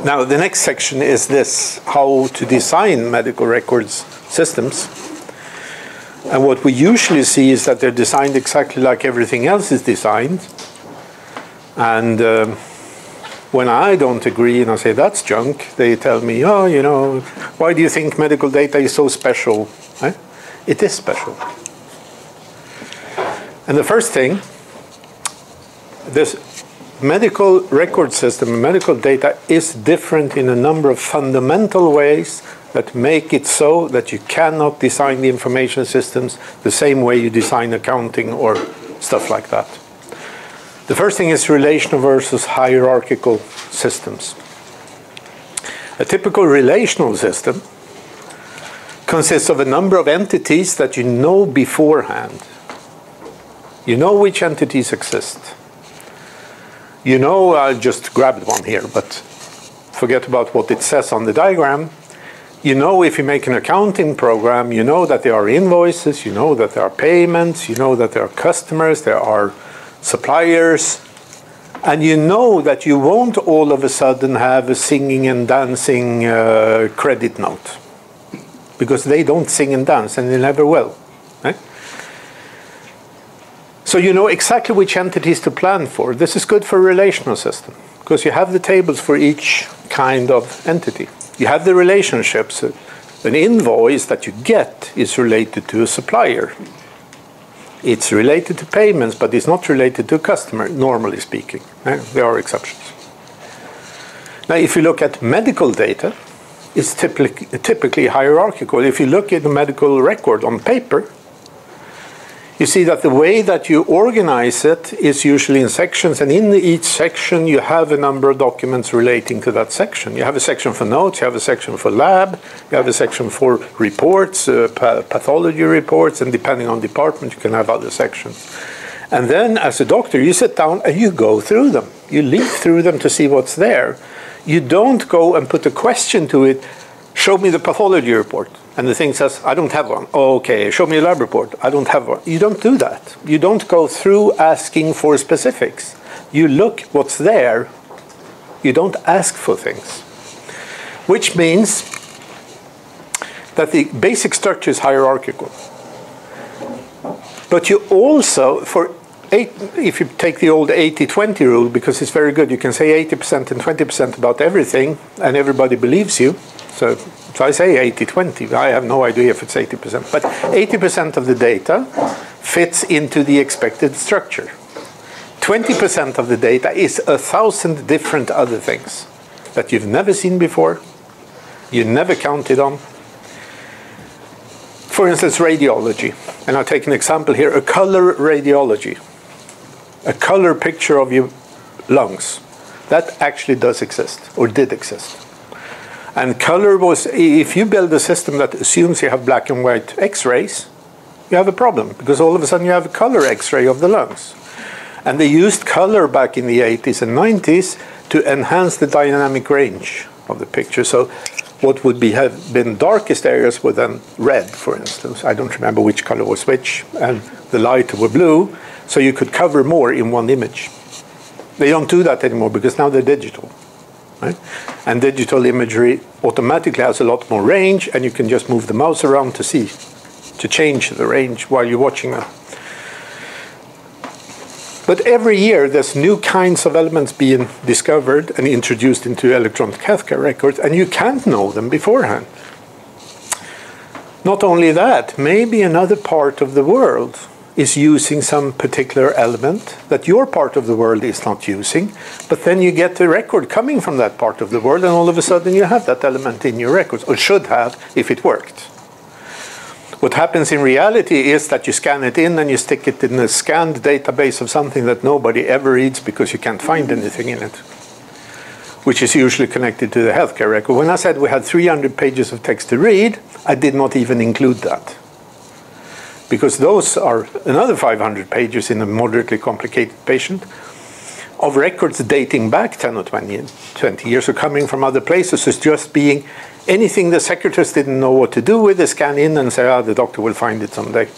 Now, the next section is this, how to design medical records systems. And what we usually see is that they're designed exactly like everything else is designed. And when I don't agree and I say that's junk, they tell me, oh, you know, why do you think medical data is so special? Eh? It is special. And the first thing, this medical record system, medical data is different in a number of fundamental ways that make it so that you cannot design the information systems the same way you design accounting or stuff like that. The first thing is relational versus hierarchical systems. A typical relational system consists of a number of entities that you know beforehand. You know which entities exist. You know, I just grabbed one here, but forget about what it says on the diagram. You know, if you make an accounting program, you know that there are invoices, you know that there are payments, you know that there are customers, there are suppliers, and you know that you won't all of a sudden have a singing and dancing credit note, because they don't sing and dance, and they never will. Right? So you know exactly which entities to plan for. This is good for a relational system, because you have the tables for each kind of entity. You have the relationships. An invoice that you get is related to a supplier. It's related to payments, but it's not related to a customer, normally speaking. There are exceptions. Now, if you look at medical data, it's typically hierarchical. If you look at the medical record on paper, you see that the way that you organize it is usually in sections, and in each section you have a number of documents relating to that section. You have a section for notes, you have a section for lab, you have a section for reports, pathology reports, and depending on department you can have other sections. And then as a doctor you sit down and you go through them. You leaf through them to see what's there. You don't go and put a question to it, show me the pathology report. And the thing says, I don't have one. Oh, okay, show me a lab report. I don't have one. You don't do that. You don't go through asking for specifics. You look what's there. You don't ask for things. Which means that the basic structure is hierarchical. But you also, if you take the old 80-20 rule, because it's very good, you can say 80% and 20% about everything, and everybody believes you. So I say 80-20. I have no idea if it's 80%. But 80% of the data fits into the expected structure. 20% of the data is 1,000 different other things that you've never seen before, you never counted on. For instance, radiology. And I'll take an example here, a color radiology. A color picture of your lungs. That actually does exist, or did exist. And color was, if you build a system that assumes you have black and white X-rays, you have a problem, because all of a sudden you have a color X-ray of the lungs. And they used color back in the 80s and 90s to enhance the dynamic range of the picture. So what would have been darkest areas were then red, for instance. I don't remember which color was which, and the light were blue, so you could cover more in one image. They don't do that anymore, because now they're digital. Right? And digital imagery automatically has a lot more range, and you can just move the mouse around to change the range while you're watching them. But every year there's new kinds of elements being discovered and introduced into electronic healthcare records, and you can't know them beforehand. Not only that, maybe another part of the world is using some particular element that your part of the world is not using, but then you get a record coming from that part of the world, and all of a sudden you have that element in your records, or should have if it worked. What happens in reality is that you scan it in and you stick it in a scanned database of something that nobody ever reads because you can't find anything in it, which is usually connected to the healthcare record. When I said we had 300 pages of text to read, I did not even include that, because those are another 500 pages in a moderately complicated patient of records dating back 10 or 20 years, or coming from other places. It's just being anything the secretaries didn't know what to do with, they scan in and say, the doctor will find it someday.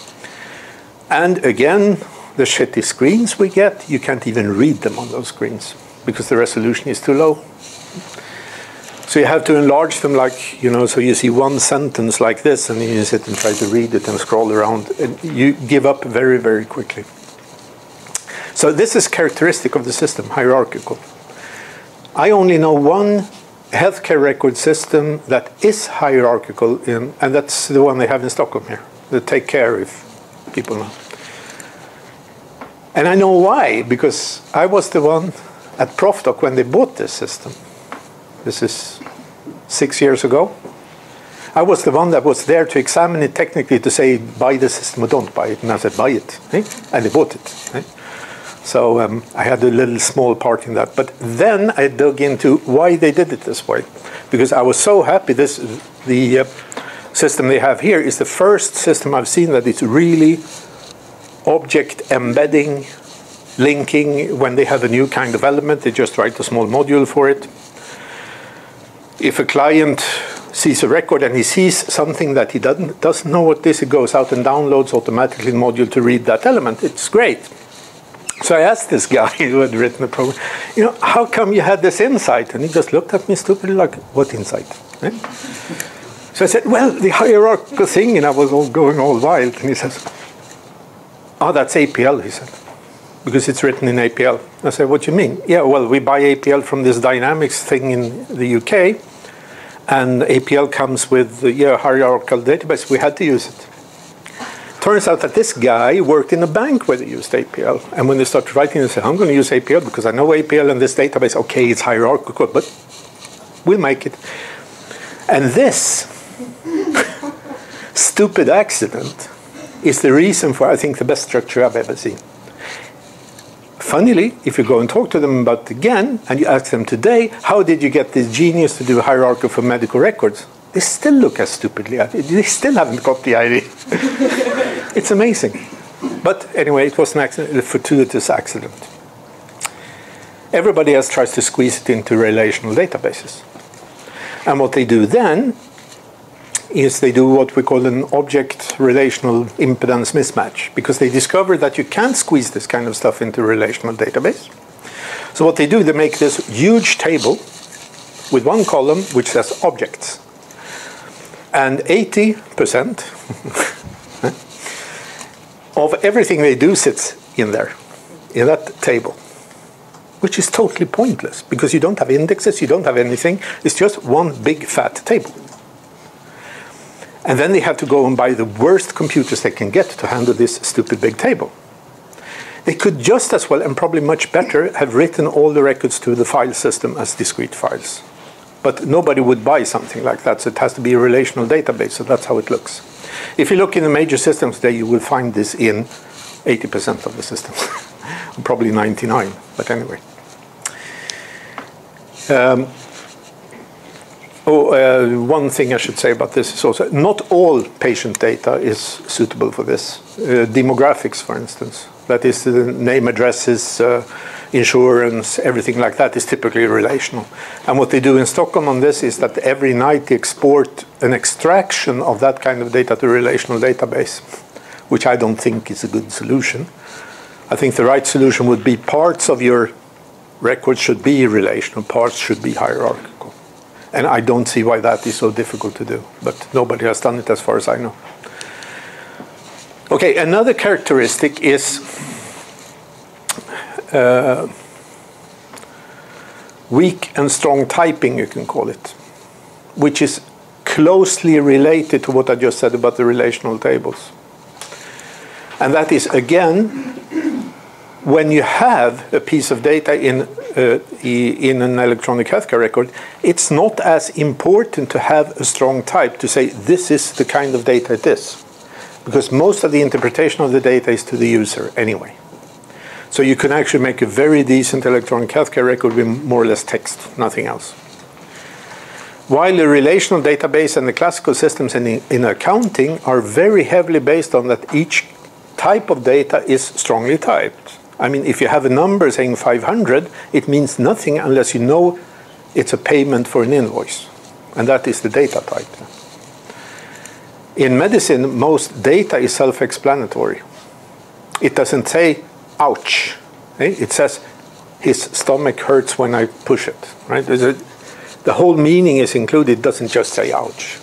And again, the shitty screens we get, you can't even read them on those screens because the resolution is too low. So you have to enlarge them like, you know, so you see one sentence like this and you sit and try to read it and scroll around, and you give up very, very quickly. So this is characteristic of the system, hierarchical. I only know one healthcare record system that is hierarchical, and that's the one they have in Stockholm here, the Take Care, if people know. And I know why, because I was the one at ProfDoc when they bought this system. This is 6 years ago. I was the one that was there to examine it technically to say, buy the system or don't buy it. And I said, buy it. Eh? And they bought it. Eh? So I had a little small part in that. But then I dug into why they did it this way. Because I was so happy. The system they have here is the first system I've seen that is really object embedding, linking. When they have a new kind of element, they just write a small module for it. If a client sees a record and he sees something that he doesn't know what this, he goes out and downloads automatically the module to read that element. It's great. So I asked this guy who had written the program, you know, how come you had this insight? And he just looked at me stupidly like, what insight? Eh? So I said, well, the hierarchical thing, and I was going all wild. And he says, oh, that's APL, he said, because it's written in APL. I said, what do you mean? Yeah, well, we buy APL from this Dynamics thing in the UK, and APL comes with the hierarchical database. We had to use it. Turns out that this guy worked in a bank where they used APL. And when they started writing, they said, I'm going to use APL because I know APL and this database. Okay, it's hierarchical, but we'll make it. And this stupid accident is the reason for, I think, the best structure I've ever seen. Funnily, if you go and talk to them about it again, and you ask them today, how did you get this genius to do a hierarchy for medical records? They still look as stupidly at it. They still haven't got the idea. It's amazing. But anyway, it was an accident, a fortuitous accident. Everybody else tries to squeeze it into relational databases. And what they do then is they do what we call an object-relational impedance mismatch, because they discover that you can't squeeze this kind of stuff into a relational database. So what they do, they make this huge table with one column which says objects. And 80% of everything they do sits in there, in that table, which is totally pointless because you don't have indexes, you don't have anything. It's just one big fat table. And then they have to go and buy the worst computers they can get to handle this stupid big table. They could just as well, and probably much better, have written all the records to the file system as discrete files. But nobody would buy something like that, so it has to be a relational database, so that's how it looks. If you look in the major systems today, you will find this in 80% of the systems, probably 99, but anyway. One thing I should say about this is also, not all patient data is suitable for this. Demographics, for instance, that is the name, addresses, insurance, everything like that is typically relational. And what they do in Stockholm on this is that every night they export an extraction of that kind of data to a relational database, which I don't think is a good solution. I think the right solution would be parts of your records should be relational, parts should be hierarchical. And I don't see why that is so difficult to do, but nobody has done it as far as I know. Okay, another characteristic is weak and strong typing, you can call it, which is closely related to what I just said about the relational tables. And that is, again, when you have a piece of data in an electronic healthcare record, it's not as important to have a strong type to say this is the kind of data it is, because most of the interpretation of the data is to the user anyway. So you can actually make a very decent electronic healthcare record with more or less text, nothing else. While the relational database and the classical systems in accounting are very heavily based on that each type of data is strongly typed. I mean, if you have a number saying 500, it means nothing unless you know it's a payment for an invoice. And that is the data type. In medicine, most data is self-explanatory. It doesn't say, ouch. It says, his stomach hurts when I push it. Right? the whole meaning is included doesn't just say ouch.